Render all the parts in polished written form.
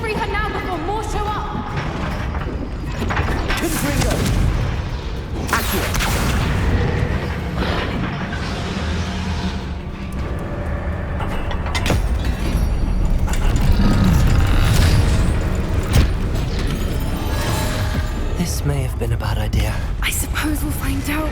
free her now before more show up! Confringo! Accurate! This may have been a bad idea. I suppose we'll find out.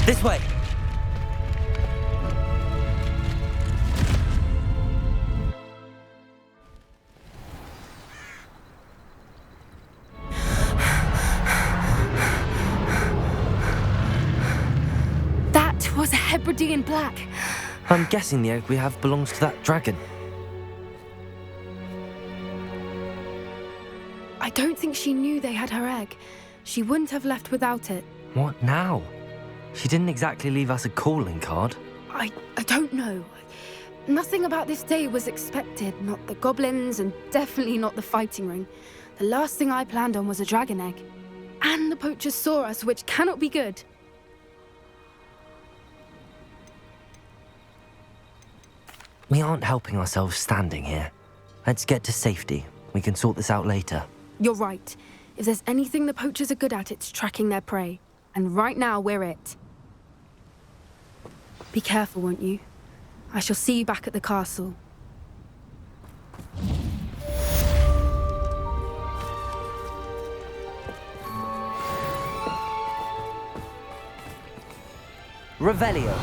This way! That was a Hebridean black. I'm guessing the egg we have belongs to that dragon. I don't think she knew they had her egg. She wouldn't have left without it. What now? She didn't exactly leave us a calling card. I don't know. Nothing about this day was expected. Not the goblins, and definitely not the fighting ring. The last thing I planned on was a dragon egg. And the poachers saw us, which cannot be good. We aren't helping ourselves standing here. Let's get to safety. We can sort this out later. You're right. If there's anything the poachers are good at, it's tracking their prey. And right now, we're it. Be careful, won't you? I shall see you back at the castle. Revelio.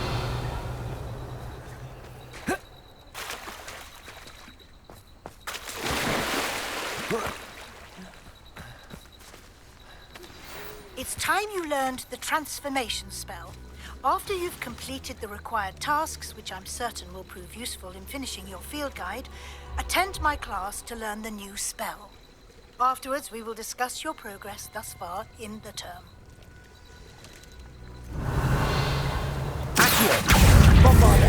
It's time you learned the transformation spell. After you've completed the required tasks, which I'm certain will prove useful in finishing your field guide, attend my class to learn the new spell. Afterwards, we will discuss your progress thus far in the term. Accio! Bombarda!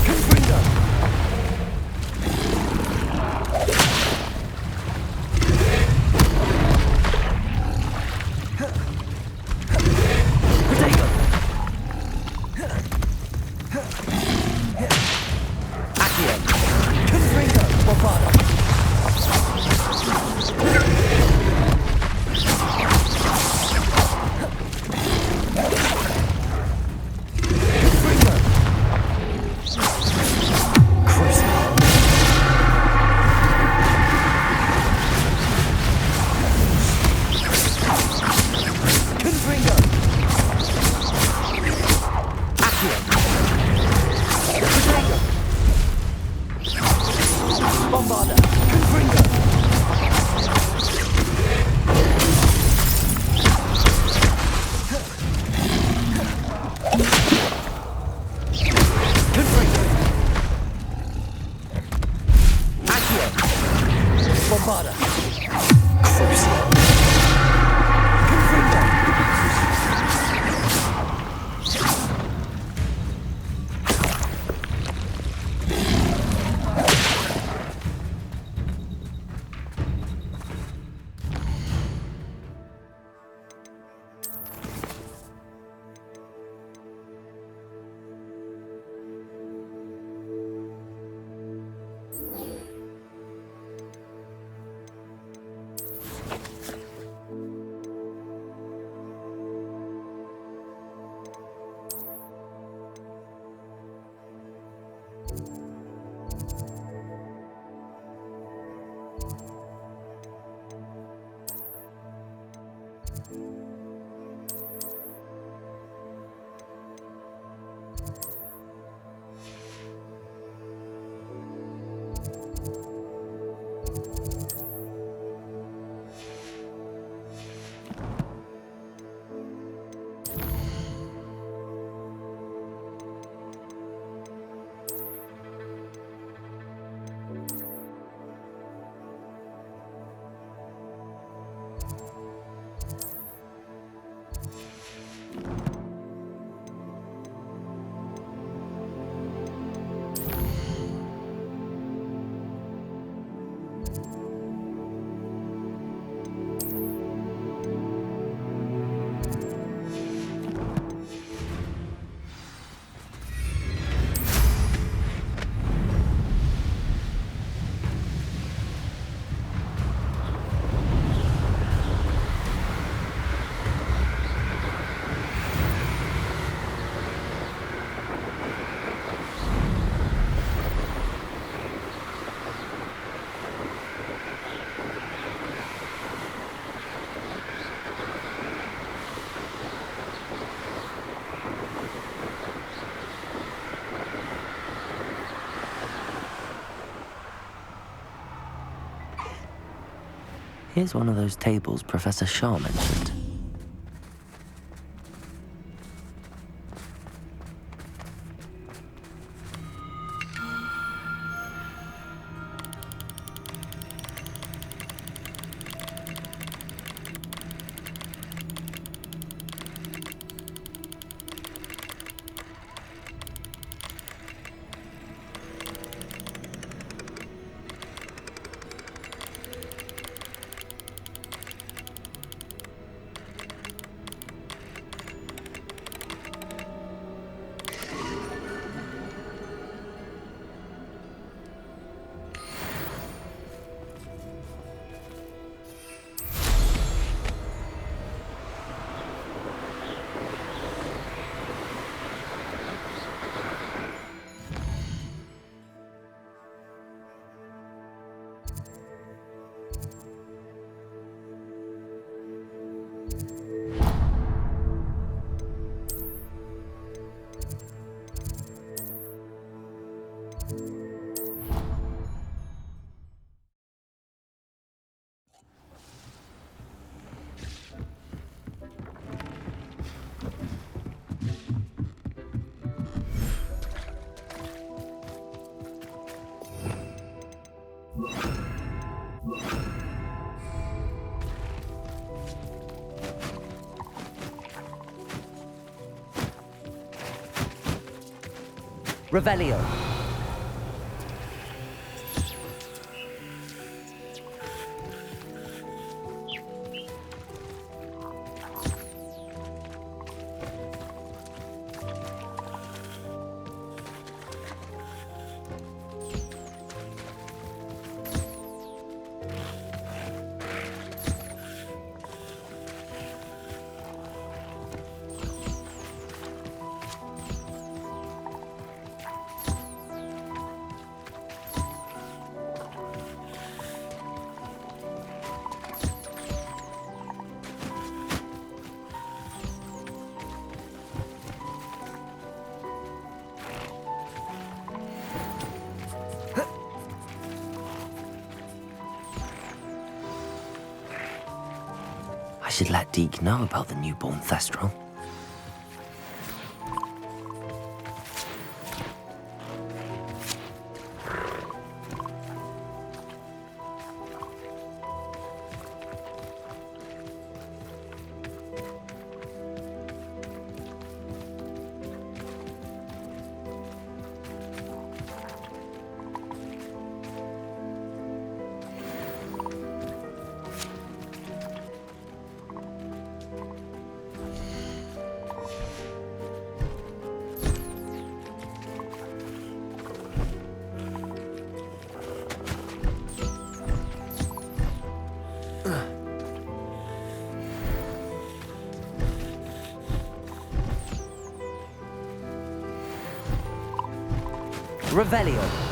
Confringo! Here's one of those tables Professor Shah mentioned. Revelio. I should let Deke know about the newborn Thestral. Revelio.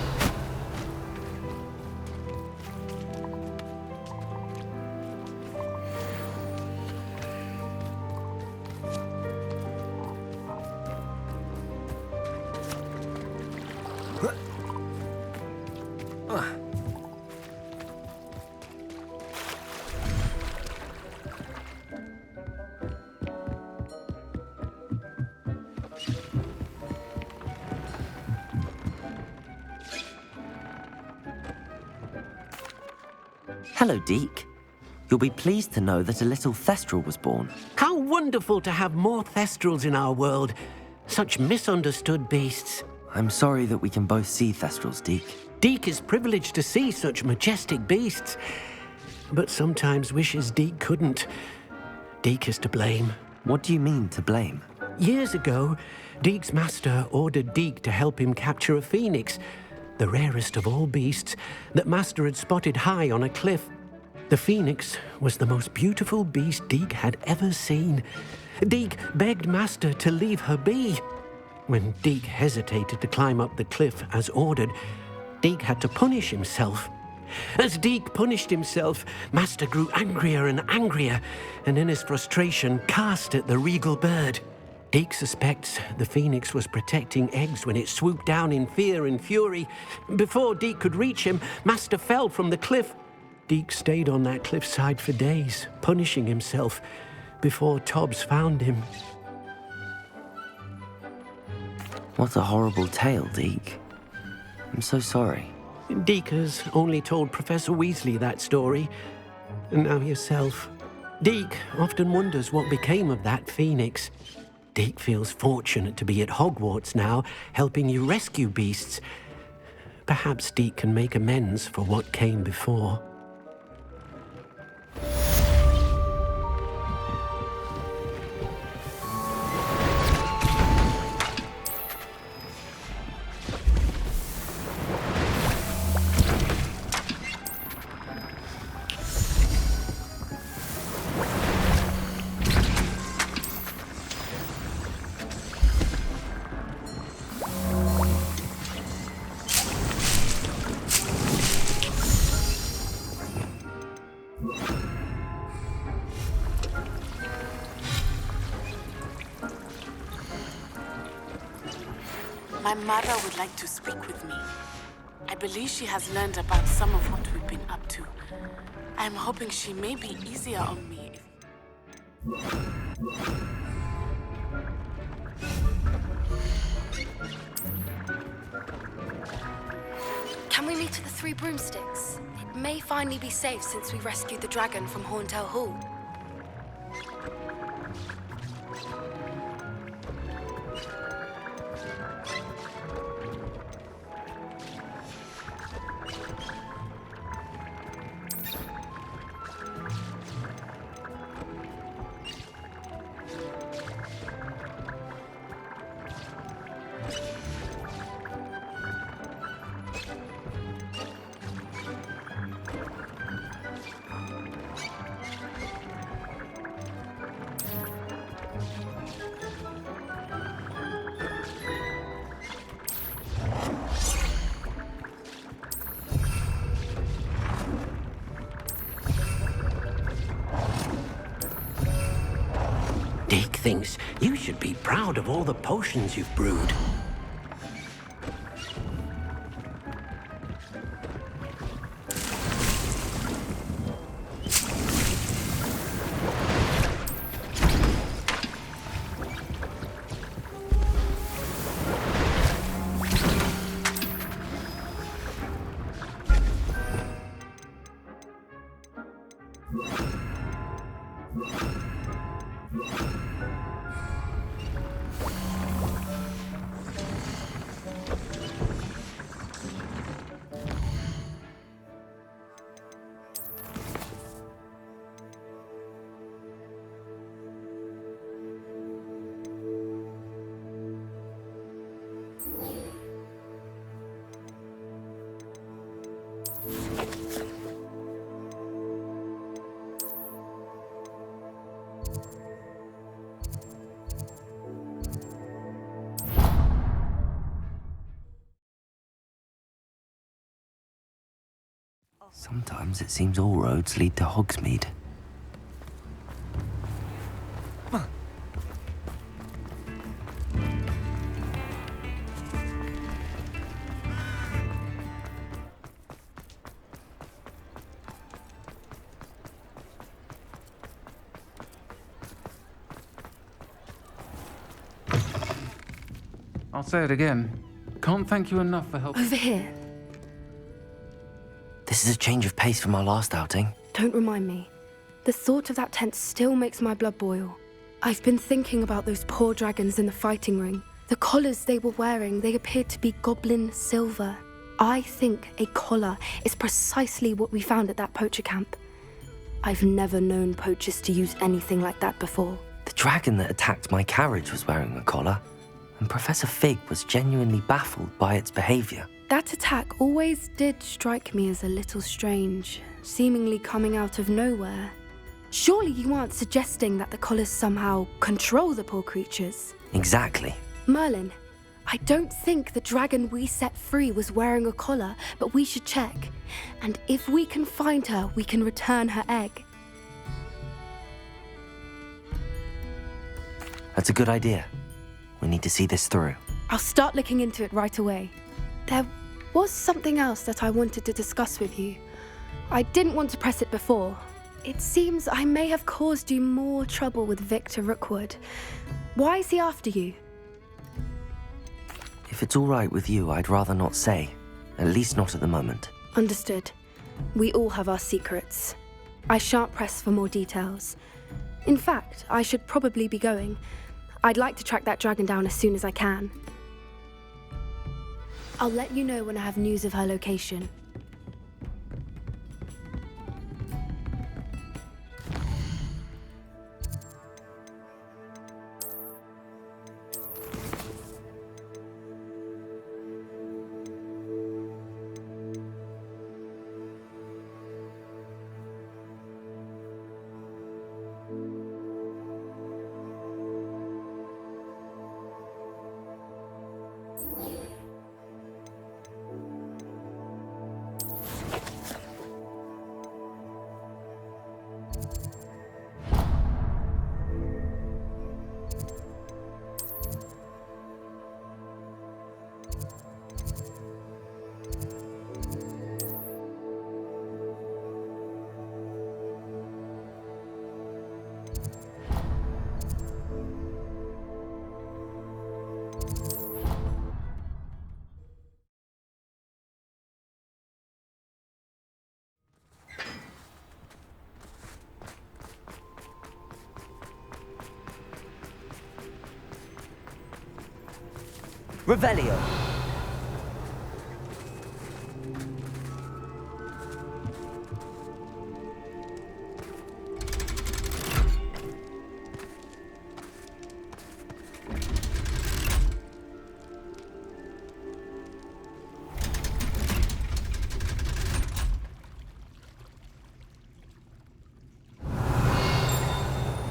Hello, Deke. You'll be pleased to know that a little Thestral was born. How wonderful to have more Thestrals in our world. Such misunderstood beasts. I'm sorry that we can both see Thestrals, Deke. Deke is privileged to see such majestic beasts, but sometimes wishes Deke couldn't. Deke is to blame. What do you mean, to blame? Years ago, Deke's master ordered Deke to help him capture a phoenix, the rarest of all beasts, that Master had spotted high on a cliff. The phoenix was the most beautiful beast Deke had ever seen. Deke begged Master to leave her be. When Deke hesitated to climb up the cliff as ordered, Deke had to punish himself. As Deke punished himself, Master grew angrier and angrier, and in his frustration cast at the regal bird. Deke suspects the phoenix was protecting eggs when it swooped down in fear and fury. Before Deke could reach him, Master fell from the cliff. Deke stayed on that cliffside for days, punishing himself, before Tobbs found him. What a horrible tale, Deke. I'm so sorry. Deke has only told Professor Weasley that story, and now yourself. Deke often wonders what became of that phoenix. Deke feels fortunate to be at Hogwarts now, helping you rescue beasts. Perhaps Deke can make amends for what came before. My mother would like to speak with me. I believe she has learned about some of what we've been up to. I'm hoping she may be easier on me. Can we meet at the Three Broomsticks? It may finally be safe since we rescued the dragon from Horntail Hall. Deke thinks you should be proud of all the potions you've brewed. Sometimes it seems all roads lead to Hogsmeade. I'll say it again. Can't thank you enough for helping. Over here. This is a change of pace from our last outing. Don't remind me. The thought of that tent still makes my blood boil. I've been thinking about those poor dragons in the fighting ring. The collars they were wearing, they appeared to be goblin silver. I think a collar is precisely what we found at that poacher camp. I've never known poachers to use anything like that before. The dragon that attacked my carriage was wearing a collar, and Professor Fig was genuinely baffled by its behavior. That attack always did strike me as a little strange, seemingly coming out of nowhere. Surely you aren't suggesting that the collars somehow control the poor creatures? Exactly. Merlin, I don't think the dragon we set free was wearing a collar, but we should check. And if we can find her, we can return her egg. That's a good idea. We need to see this through. I'll start looking into it right away. There was something else that I wanted to discuss with you. I didn't want to press it before. It seems I may have caused you more trouble with Victor Rookwood. Why is he after you? If it's all right with you, I'd rather not say. At least not at the moment. Understood. We all have our secrets. I shan't press for more details. In fact, I should probably be going. I'd like to track that dragon down as soon as I can. I'll let you know when I have news of her location. Revelio!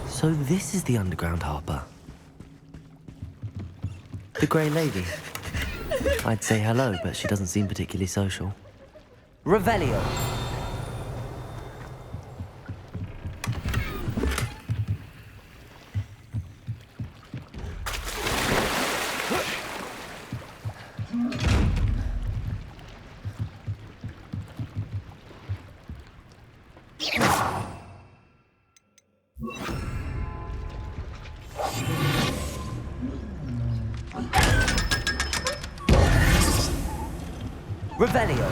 So this is the underground harper. The Grey Lady. I'd say hello, but she doesn't seem particularly social. Revelio! Revelio!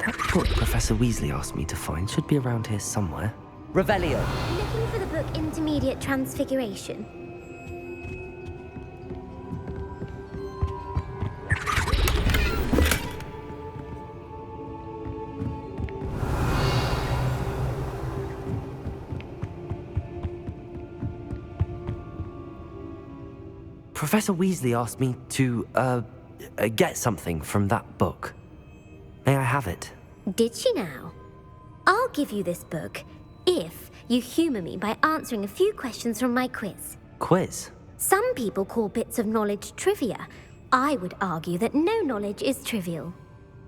That book Professor Weasley asked me to find should be around here somewhere. Revelio! Looking for the book Intermediate Transfiguration. Professor Weasley asked me to, get something from that book. May I have it? Did she now? I'll give you this book if you humour me by answering a few questions from my quiz. Quiz? Some people call bits of knowledge trivia. I would argue that no knowledge is trivial.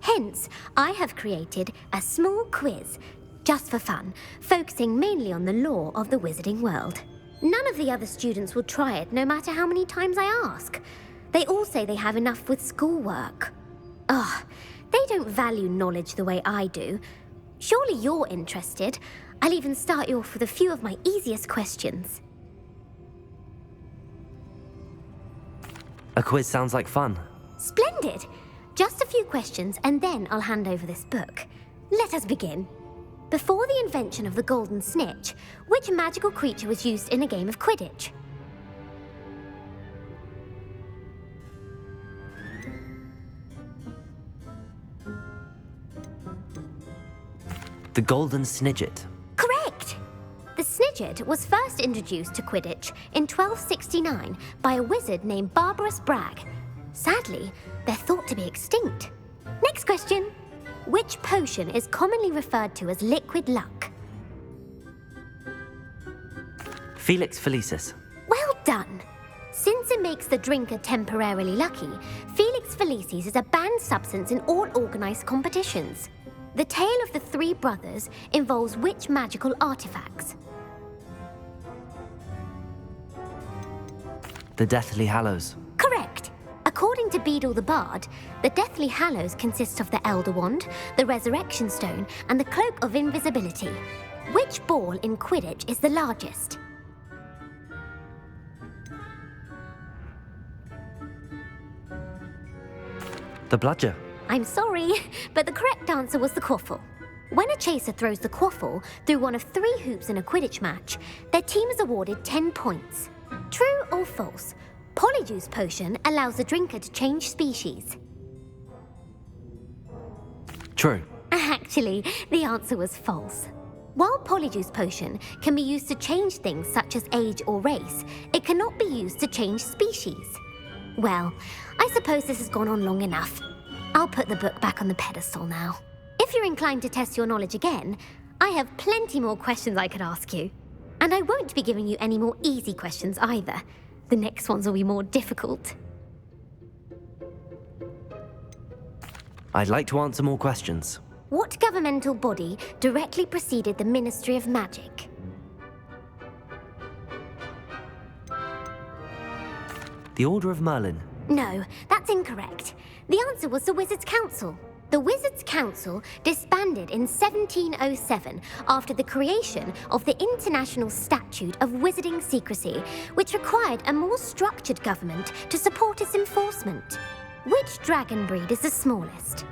Hence, I have created a small quiz, just for fun, focusing mainly on the lore of the wizarding world. None of the other students will try it, no matter how many times I ask. They all say they have enough with schoolwork. Ugh, they don't value knowledge the way I do. Surely you're interested. I'll even start you off with a few of my easiest questions. A quiz sounds like fun. Splendid! Just a few questions and then I'll hand over this book. Let us begin. Before the invention of the golden snitch, which magical creature was used in a game of Quidditch? The golden snidget. Correct! The snidget was first introduced to Quidditch in 1269 by a wizard named Barbarous Bragg. Sadly, they're thought to be extinct. Next question. Which potion is commonly referred to as liquid luck? Felix Felicis. Well done! Since it makes the drinker temporarily lucky, Felix Felicis is a banned substance in all organized competitions. The tale of the three brothers involves which magical artifacts? The Deathly Hallows. Correct! According to Beedle the Bard, the Deathly Hallows consist of the Elder Wand, the Resurrection Stone, and the Cloak of Invisibility. Which ball in Quidditch is the largest? The Bludger. I'm sorry, but the correct answer was the quaffle. When a chaser throws the quaffle through one of 3 hoops in a Quidditch match, their team is awarded 10 points. True or false? Polyjuice potion allows the drinker to change species. True. Actually, the answer was false. While Polyjuice potion can be used to change things such as age or race, it cannot be used to change species. Well, I suppose this has gone on long enough. I'll put the book back on the pedestal now. If you're inclined to test your knowledge again, I have plenty more questions I could ask you. And I won't be giving you any more easy questions either. The next ones will be more difficult. I'd like to answer more questions. What governmental body directly preceded the Ministry of Magic? The Order of Merlin. No, that's incorrect. The answer was the Wizards' Council. The Wizards' Council disbanded in 1707 after the creation of the International Statute of Wizarding Secrecy, which required a more structured government to support its enforcement. Which dragon breed is the smallest?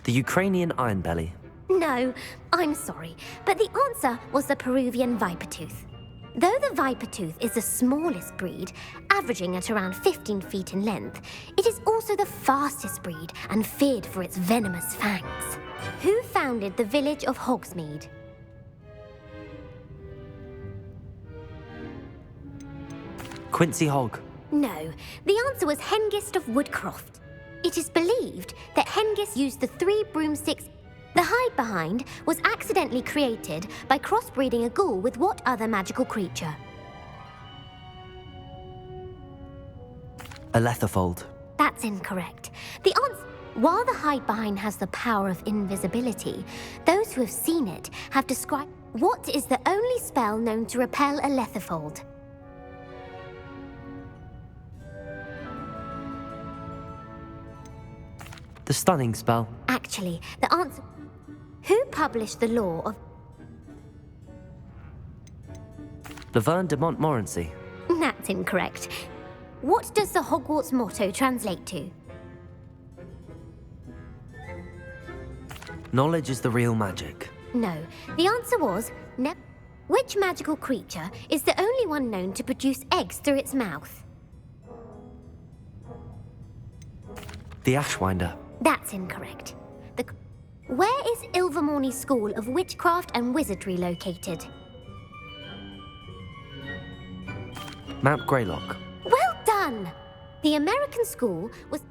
The Ukrainian Ironbelly. No, I'm sorry, but the answer was the Peruvian Vipertooth. Though the Vipertooth is the smallest breed, averaging at around 15 feet in length, it is also the fastest breed and feared for its venomous fangs. Who founded the village of Hogsmeade? Quincy Hogg. No, the answer was Hengist of Woodcroft. It is believed that Hengist used the 3 broomsticks. The hide-behind was accidentally created by crossbreeding a ghoul with what other magical creature? A Letherfold. That's incorrect. The answer... While the hide-behind has the power of invisibility, those who have seen it have described... What is the only spell known to repel a Letherfold? The Stunning Spell. Actually, the answer... Who published the law of... Laverne de Montmorency. That's incorrect. What does the Hogwarts motto translate to? Knowledge is the real magic. No, the answer was... Which magical creature is the only one known to produce eggs through its mouth? The Ashwinder. That's incorrect. Where is Ilvermorny School of Witchcraft and Wizardry located? Mount Greylock. Well done! The American school was...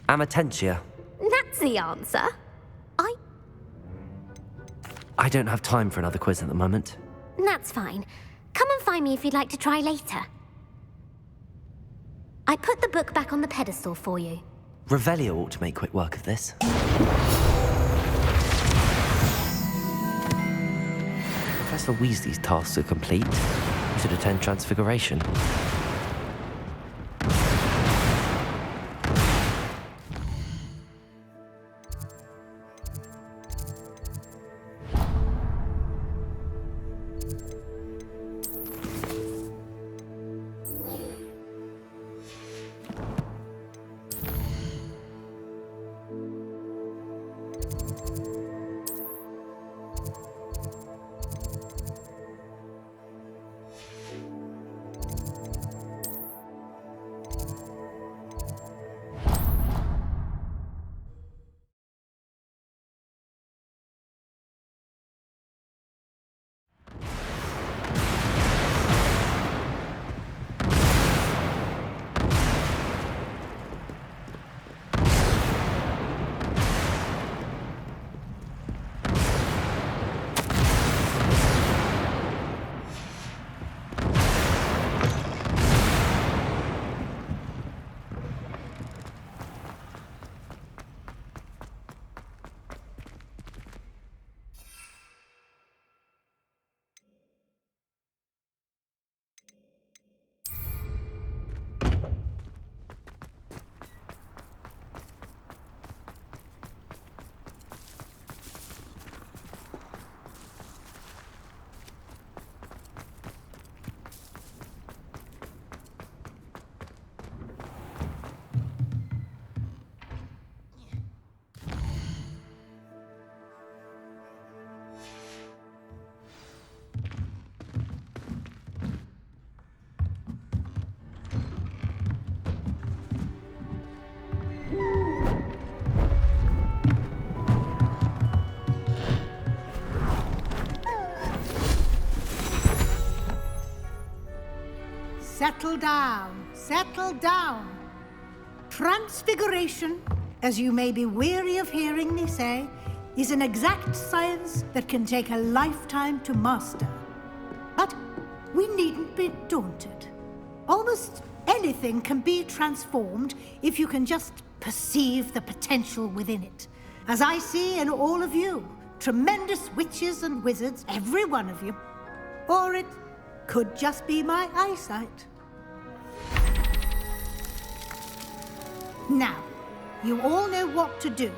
Amatentia. That's the answer. I don't have time for another quiz at the moment. That's fine. Come and find me if you'd like to try later. I put the book back on the pedestal for you. Revelio ought to make quick work of this. Professor Weasley's tasks are complete. We should attend Transfiguration. Settle down, settle down. Transfiguration, as you may be weary of hearing me say, is an exact science that can take a lifetime to master. But we needn't be daunted. Almost anything can be transformed if you can just perceive the potential within it. As I see in all of you, tremendous witches and wizards, every one of you. Or it could just be my eyesight. Now, you all know what to do.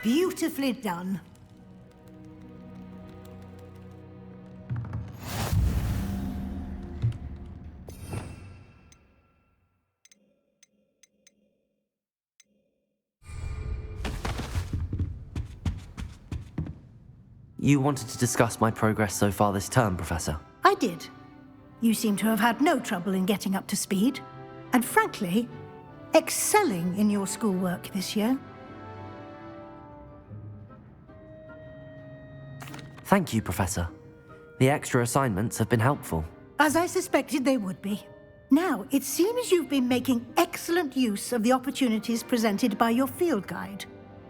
Beautifully done. You wanted to discuss my progress so far this term, Professor? I did. You seem to have had no trouble in getting up to speed. And frankly, excelling in your schoolwork this year. Thank you, Professor. The extra assignments have been helpful. As I suspected they would be. Now, it seems you've been making excellent use of the opportunities presented by your field guide.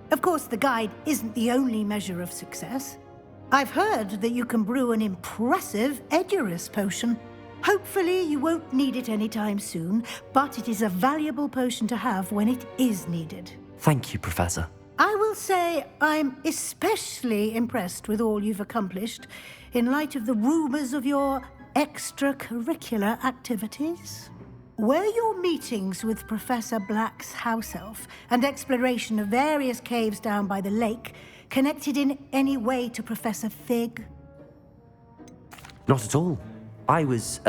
Of course, the guide isn't the only measure of success. I've heard that you can brew an impressive Edurus potion. Hopefully, you won't need it anytime soon, but it is a valuable potion to have when it is needed. Thank you, Professor. I will say I'm especially impressed with all you've accomplished in light of the rumors of your extracurricular activities. Were your meetings with Professor Black's house elf and exploration of various caves down by the lake connected in any way to Professor Fig? Not at all. I was,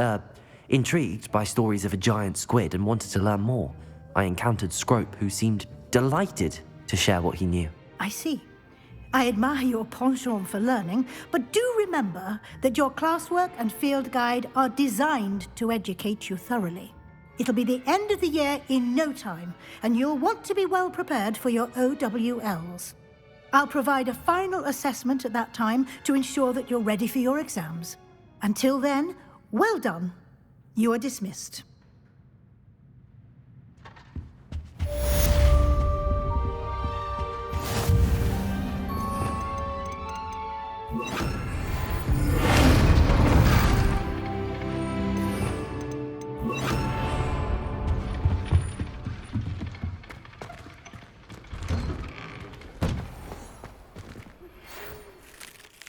intrigued by stories of a giant squid and wanted to learn more. I encountered Scrope, who seemed delighted to share what he knew. I see. I admire your penchant for learning, but do remember that your classwork and field guide are designed to educate you thoroughly. It'll be the end of the year in no time, and you'll want to be well prepared for your OWLs. I'll provide a final assessment at that time to ensure that you're ready for your exams. Until then, well done. You are dismissed.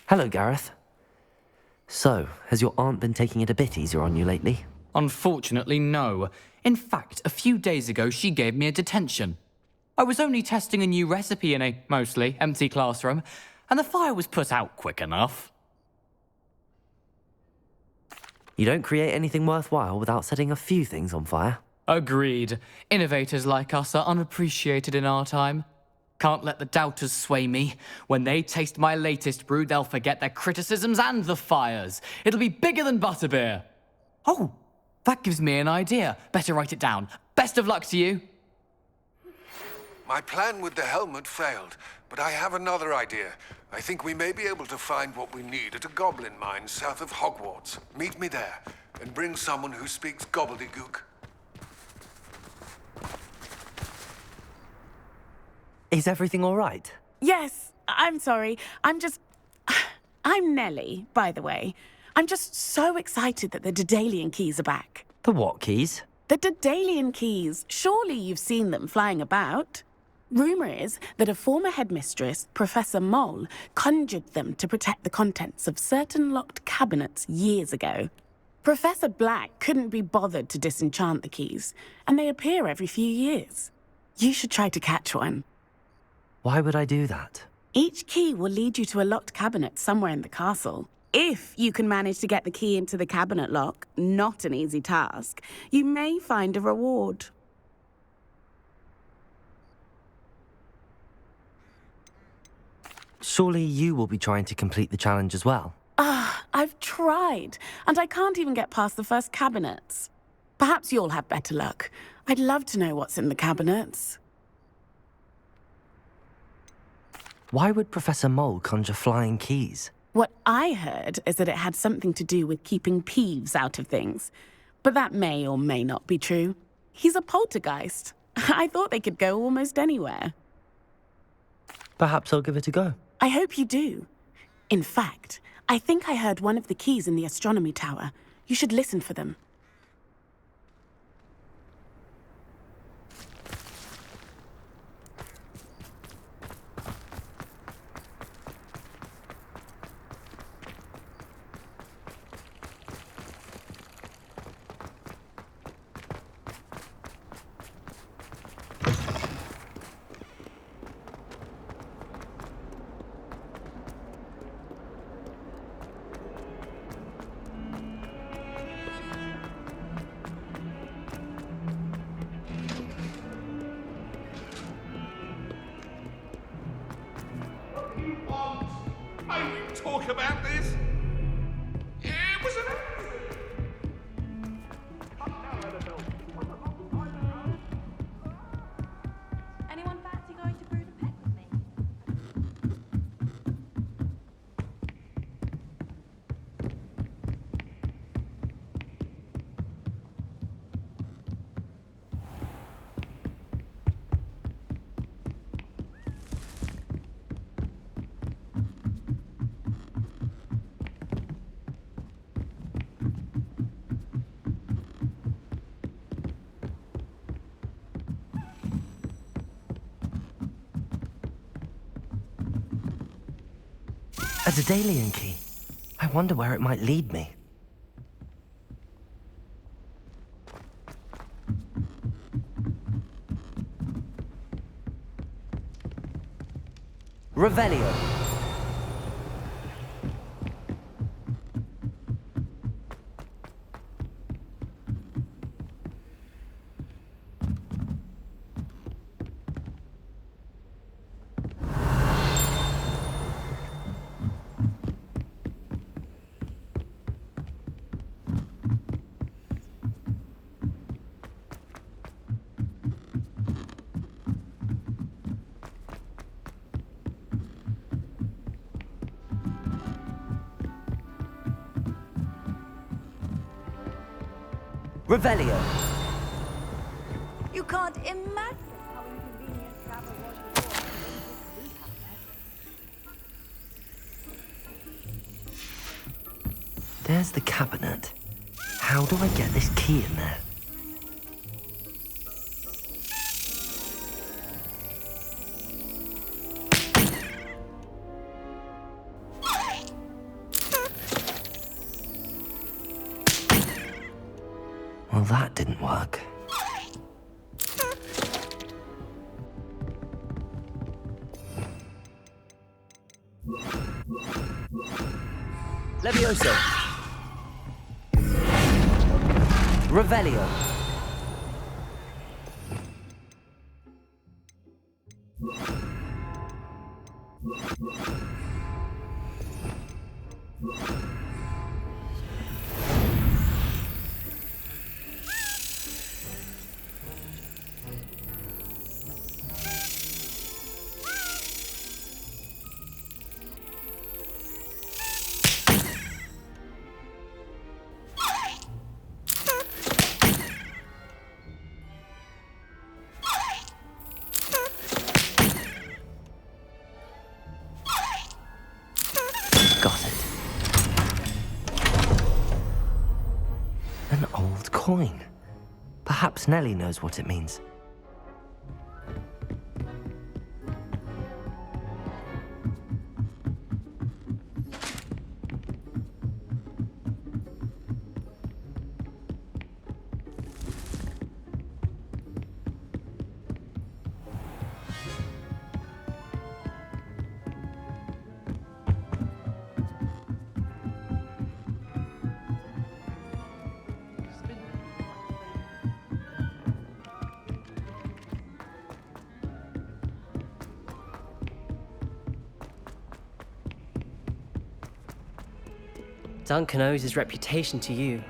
Hello, Gareth. So, has your aunt been taking it a bit easier on you lately? Unfortunately, no. In fact, a few days ago, she gave me a detention. I was only testing a new recipe in a mostly empty classroom, and the fire was put out quick enough. You don't create anything worthwhile without setting a few things on fire. Agreed. Innovators like us are unappreciated in our time. Can't let the doubters sway me. When they taste my latest brew, they'll forget their criticisms and the fires. It'll be bigger than butterbeer. Oh, that gives me an idea. Better write it down. Best of luck to you. My plan with the helmet failed, but I have another idea. I think we may be able to find what we need at a goblin mine south of Hogwarts. Meet me there, and bring someone who speaks gobbledygook. Is everything all right? Yes, I'm sorry. I'm Nellie, by the way. I'm just so excited that the Daedalian keys are back. The what keys? The Daedalian keys. Surely you've seen them flying about. Rumour is that a former headmistress, Professor Mole, conjured them to protect the contents of certain locked cabinets years ago. Professor Black couldn't be bothered to disenchant the keys, and they appear every few years. You should try to catch one. Why would I do that? Each key will lead you to a locked cabinet somewhere in the castle. If you can manage to get the key into the cabinet lock, not an easy task, you may find a reward. Surely you will be trying to complete the challenge as well. I've tried, and I can't even get past the first cabinets. Perhaps you'll have better luck. I'd love to know what's in the cabinets. Why would Professor Mole conjure flying keys? What I heard is that it had something to do with keeping Peeves out of things. But that may or may not be true. He's a poltergeist. I thought they could go almost anywhere. Perhaps I'll give it a go. I hope you do. In fact, I think I heard one of the keys in the astronomy tower. You should listen for them. I didn't talk about this. It was an Anyone fancy going to brew the pet with me? A Daedalian key. I wonder where it might lead me. Revelio. Revelio. You can't imagine how inconvenient travel was before. There's the cabinet. How do I get this key in there? Well, that didn't work. Levioso. Revelio. Got it. An old coin. Perhaps Nellie knows what it means. Duncan owes his reputation to you.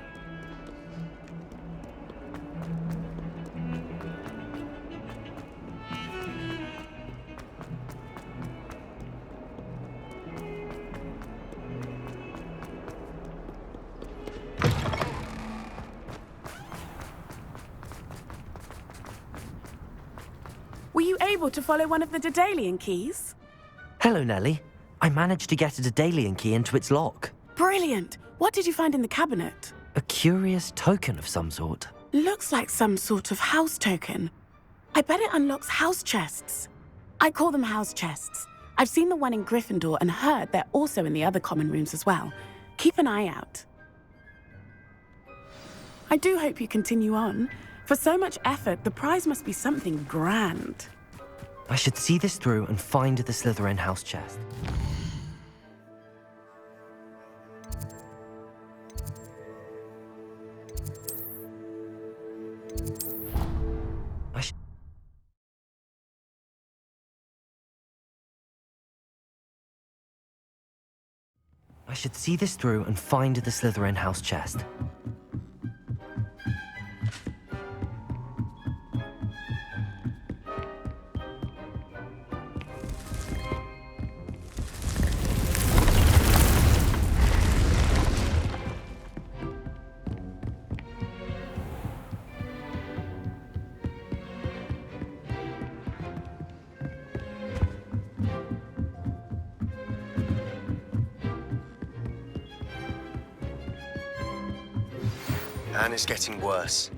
Were you able to follow one of the Daedalian keys? Hello, Nellie. I managed to get a Daedalian key into its lock. Brilliant! What did you find in the cabinet? A curious token of some sort. Looks like some sort of house token. I bet it unlocks house chests. I call them house chests. I've seen the one in Gryffindor and heard they're also in the other common rooms as well. Keep an eye out. I do hope you continue on. For so much effort, the prize must be something grand. I should see this through and find the Slytherin house chest. I should see this through and find the Slytherin house chest. Anne is getting worse.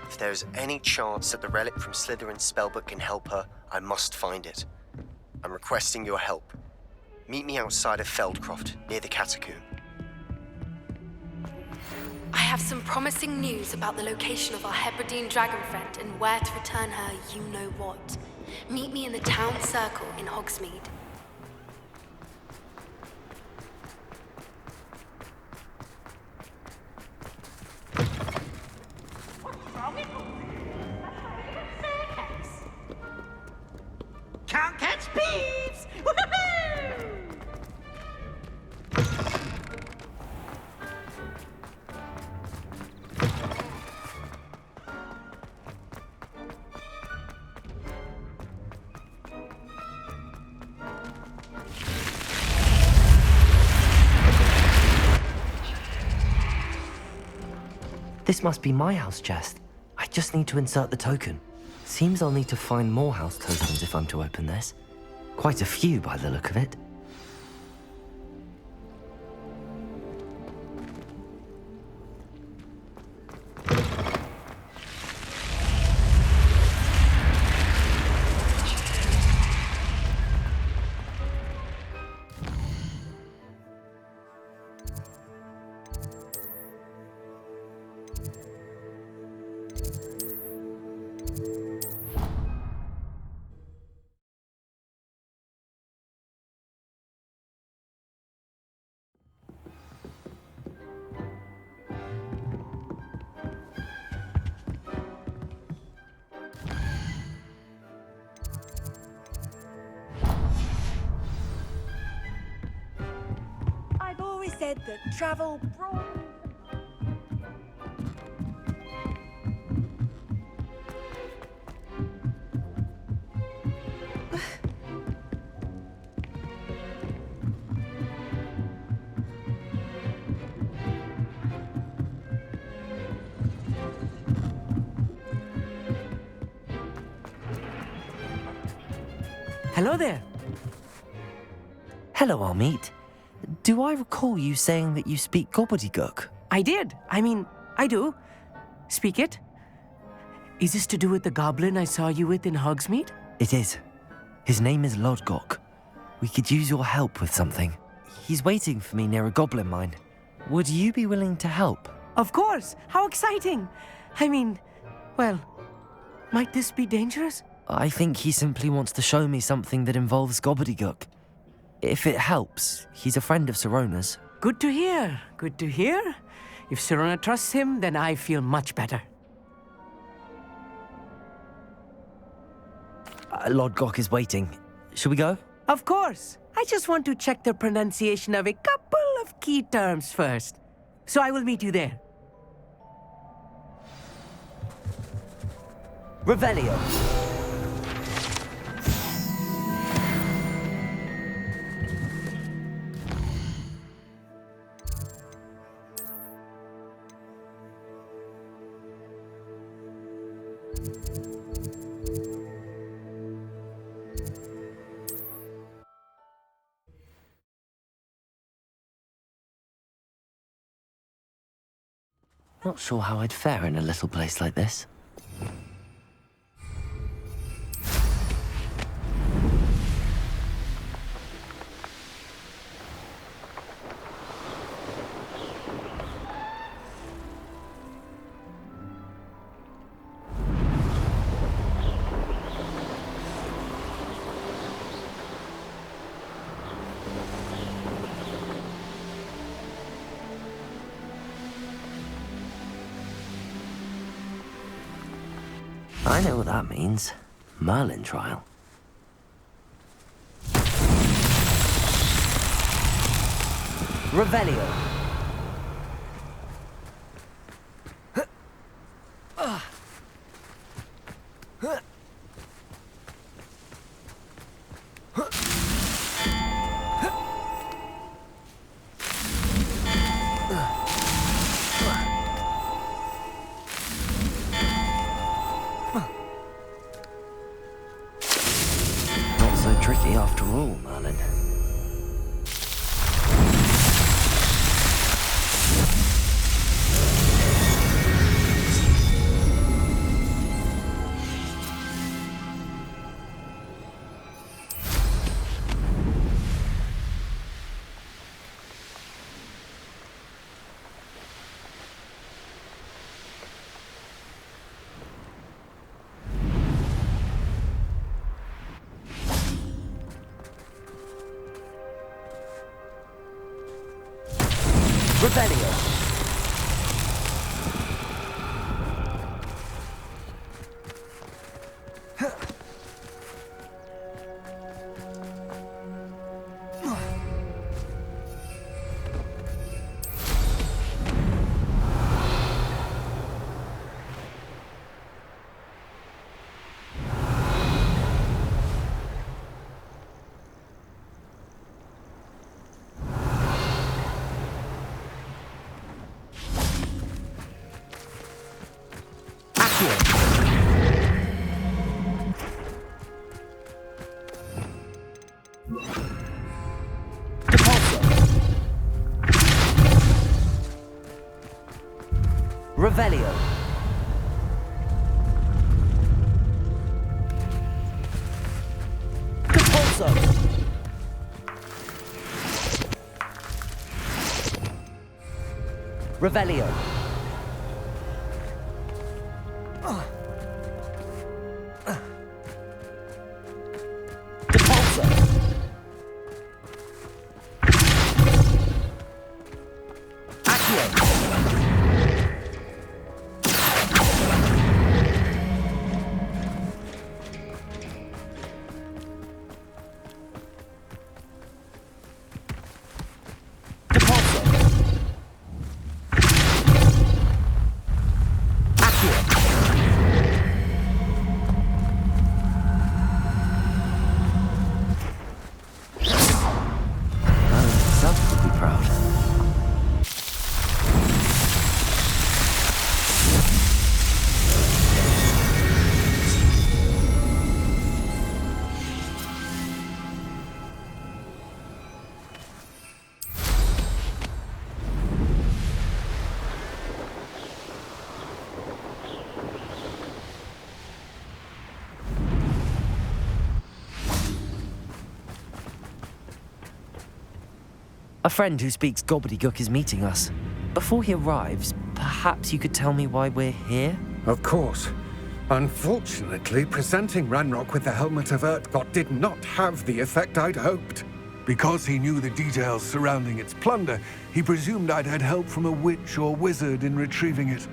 If there is any chance that the relic from Slytherin's spellbook can help her, I must find it. I'm requesting your help. Meet me outside of Feldcroft, near the Catacomb. I have some promising news about the location of our Hebridean dragon friend and where to return her you-know-what. Meet me in the town circle in Hogsmeade. Can't catch thieves! Woohoo! This must be my house chest. I just need to insert the token. Seems I'll need to find more house tokens if I'm to open this. Quite a few by the look of it. I've always said that travel broadens. Hello there. Hello, Amit. Do I recall you saying that you speak gobbledygook? I did. I mean, I do. Speak it. Is this to do with the goblin I saw you with in Hogsmeade? It is. His name is Lodgok. We could use your help with something. He's waiting for me near a goblin mine. Would you be willing to help? Of course. How exciting. I mean, well, might this be dangerous? I think he simply wants to show me something that involves gobbledygook. If it helps, he's a friend of Sirona's. Good to hear. Good to hear. If Sirona trusts him, then I feel much better. Lodgok is waiting. Shall we go? Of course. I just want to check the pronunciation of a couple of key terms first. So I will meet you there. Revelio. Not sure how I'd fare in a little place like this. I know what that means. Merlin trial. Revelio. Tricky after all, Merlin. Revelio. Revelio. Depulso. Revelio. Depulso. Accio. A friend who speaks gobbledygook is meeting us. Before he arrives, perhaps you could tell me why we're here? Of course. Unfortunately, presenting Ranrock with the Helmet of Urtkot did not have the effect I'd hoped. Because he knew the details surrounding its plunder, he presumed I'd had help from a witch or wizard in retrieving it.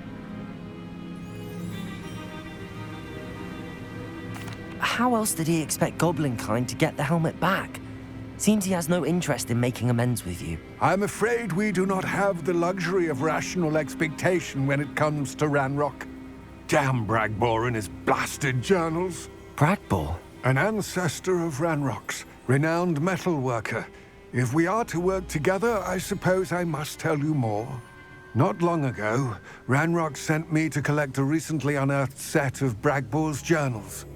How else did he expect Goblinkind to get the helmet back? Seems he has no interest in making amends with you. I'm afraid we do not have the luxury of rational expectation when it comes to Ranrock. Damn Bragbor and his blasted journals. Bragbor? An ancestor of Ranrock's, renowned metal worker. If we are to work together, I suppose I must tell you more. Not long ago, Ranrock sent me to collect a recently unearthed set of Bragbor's journals.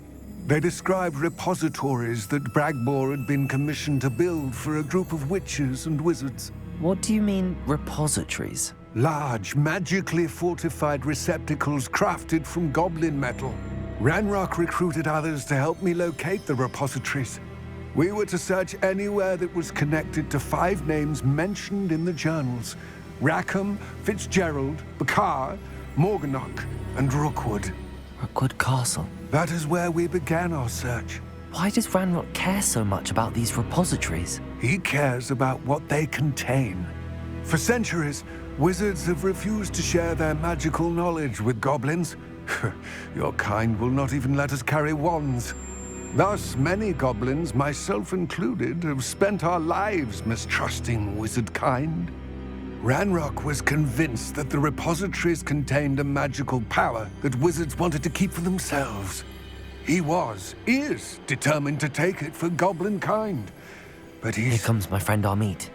They described repositories that Bragbor had been commissioned to build for a group of witches and wizards. What do you mean, repositories? Large, magically fortified receptacles crafted from goblin metal. Ranrock recruited others to help me locate the repositories. We were to search anywhere that was connected to 5 names mentioned in the journals: Rackham, Fitzgerald, Bakar, Morganach, and Rookwood. Rookwood Castle. That is where we began our search. Why does Ranrock care so much about these repositories? He cares about what they contain. For centuries, wizards have refused to share their magical knowledge with goblins. Your kind will not even let us carry wands. Thus, many goblins, myself included, have spent our lives mistrusting wizard kind. Ranrock was convinced that the repositories contained a magical power that wizards wanted to keep for themselves. He is determined to take it for goblin kind. But Here comes my friend Amit.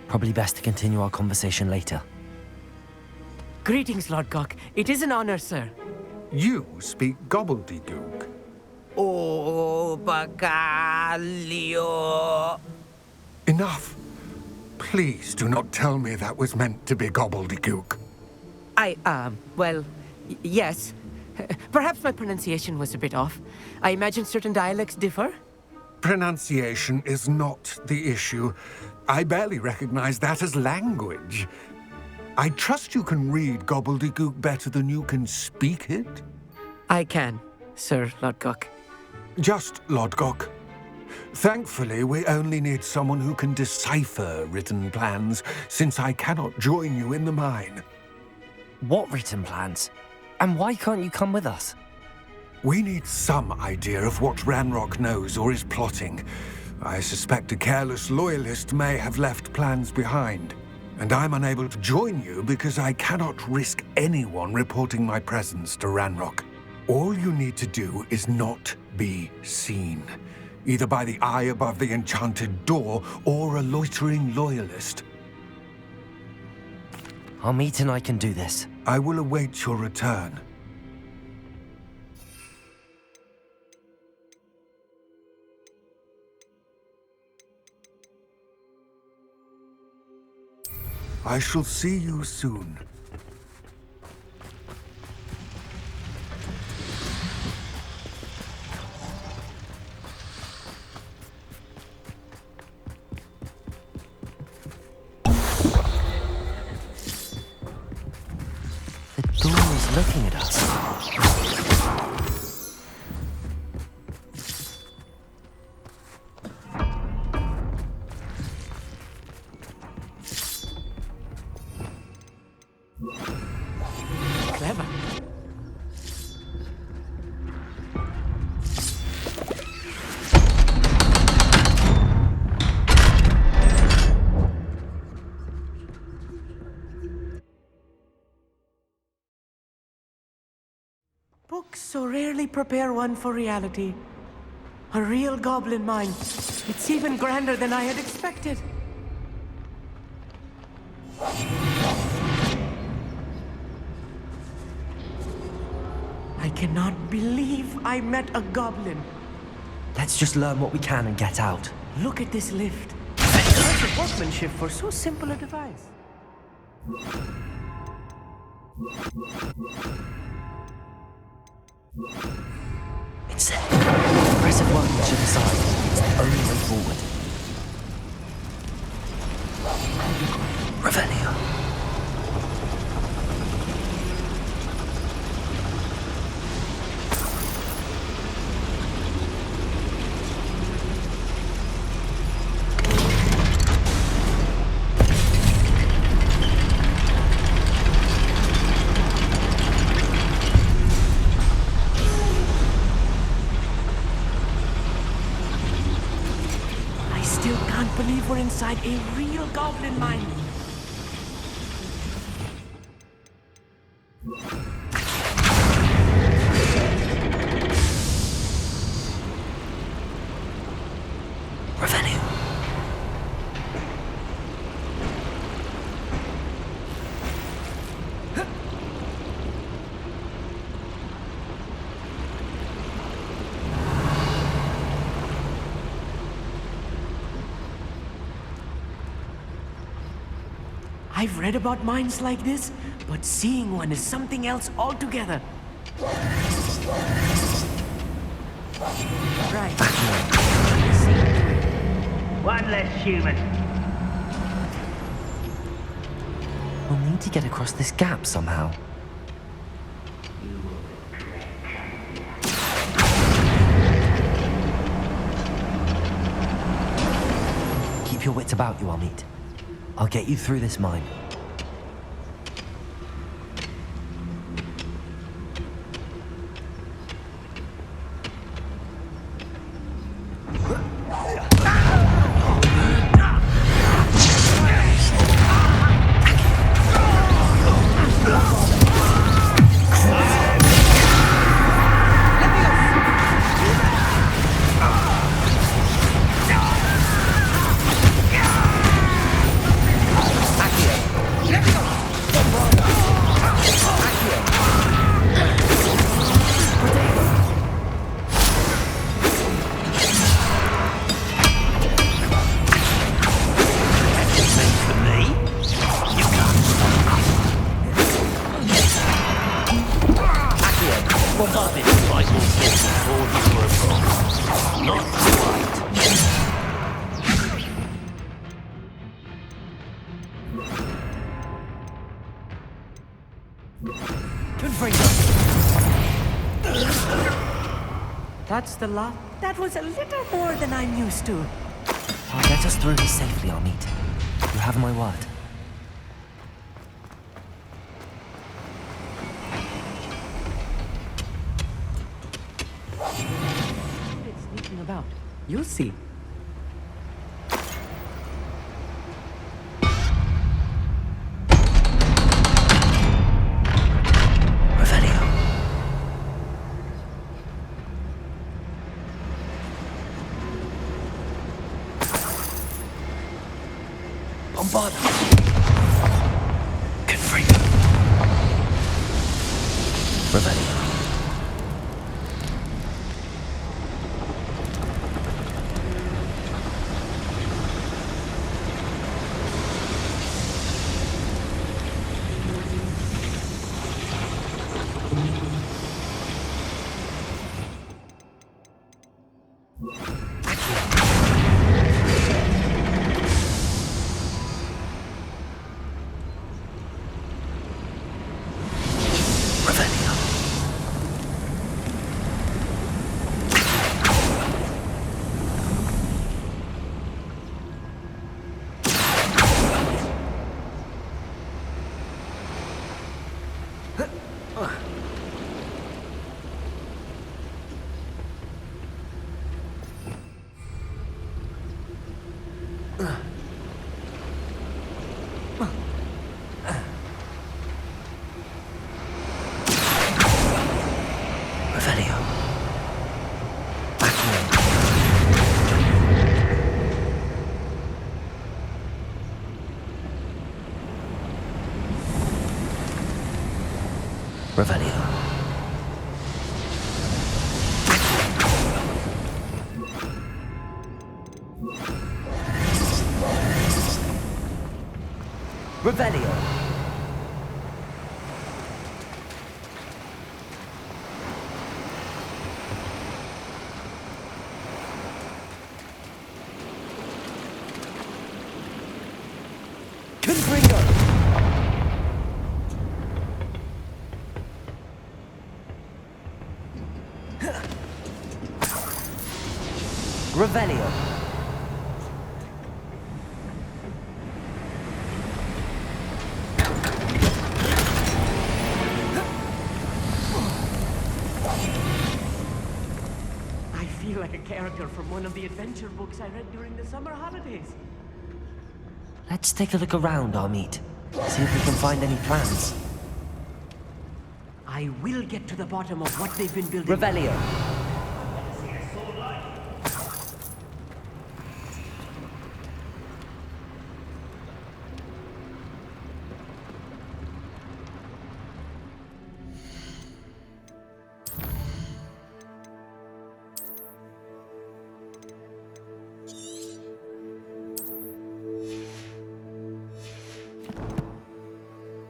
Probably best to continue our conversation later. Greetings, Lord Cock. It is an honor, sir. You speak gobbledygook. Oh, Bacalio. Enough. Please do not tell me that was meant to be gobbledygook. Well, yes. Perhaps my pronunciation was a bit off. I imagine certain dialects differ? Pronunciation is not the issue. I barely recognize that as language. I trust you can read gobbledygook better than you can speak it? I can, Sir Lodgok. Just Lodgok. Thankfully, we only need someone who can decipher written plans, since I cannot join you in the mine. What written plans? And why can't you come with us? We need some idea of what Ranrock knows or is plotting. I suspect a careless loyalist may have left plans behind. And I'm unable to join you because I cannot risk anyone reporting my presence to Ranrock. All you need to do is not be seen. Either by the eye above the enchanted door, or a loitering loyalist. Amit and I can do this. I will await your return. I shall see you soon. The door is looking at us. Clever. Books so rarely prepare one for reality. A real goblin mine. It's even grander than I had expected. I cannot believe I met a goblin. Let's just learn what we can and get out. Look at this lift. Impressive workmanship for so simple a device. It's set. Impressive workmanship aside, it's the only way forward. Revelio. We're inside a real goblin mine. Revenue. I've read about mines like this, but seeing one is something else altogether. Right. One less human. We'll need to get across this gap somehow. Keep your wits about you, Amit. I'll get you through this mine. That's the lot. That was a little more than I'm used to. I'll get us through this safely, Amit. You have my word. It's sneaking about. You'll see. Revelio. Revelio. Revelio. Confringo. Revelio. I feel like a character from one of the adventure books I read during the summer holidays. Let's take a look around, Amit. See if we can find any plans. I will get to the bottom of what they've been building. Revelio.